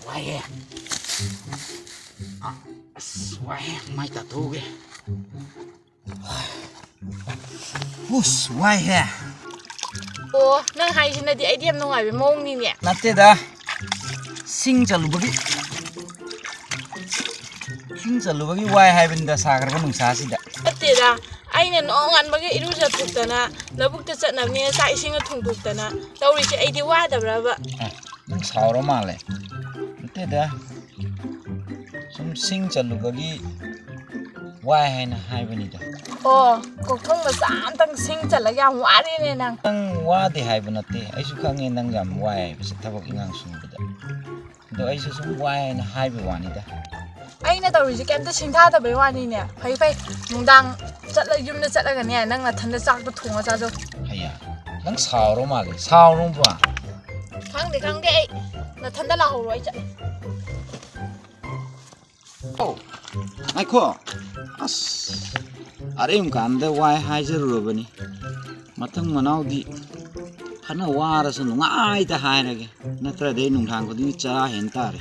Why? Why? Mai ta thu kìa. Why here? Ồ, nang hai xin là đi ai điểm nó ngoài với mông đi nè. Nãy đó, sinh cho lũ bagi why hai bên đó sao cái con sao xí đó. Nãy đó, ai nên ông ăn bagi iru ra thuộc ta na, là bút ta nằm nè, sai sinh ở thùng thuộc ta na, tao đi chơi ai đi qua đó rồi. Nang sao rồi mà lẽ. Nãy đó, sinh cho lũ bagi why hai na hai bên đó. Ồ, cuộc thông mà sáng tăng sinh chả là gam quá đi nè nàng. Nang why thì hai bên đó, ai suka nghe nang gam why, bisa thabak ingang sung đó. Đó ai suka why na hai bên wani đó. Ai nè tao đi chơi kem ta sinh tha tao bé qua đi nè, phải nung đang chặt lại yếm nó chặt lại cái nè, nang là thân nó chắc nó thùng ở ra rồi. Hay à, nang sao rồi mà lẽ, sao rồi mà. Khang đi, là thân đã là hậu rồi chạy. Oh, ai ko, arim kan de why hai zero bani, matang manau di, khana wara sunu ngai ta hai na ke, natra de nung thang ko di cha hen ta re.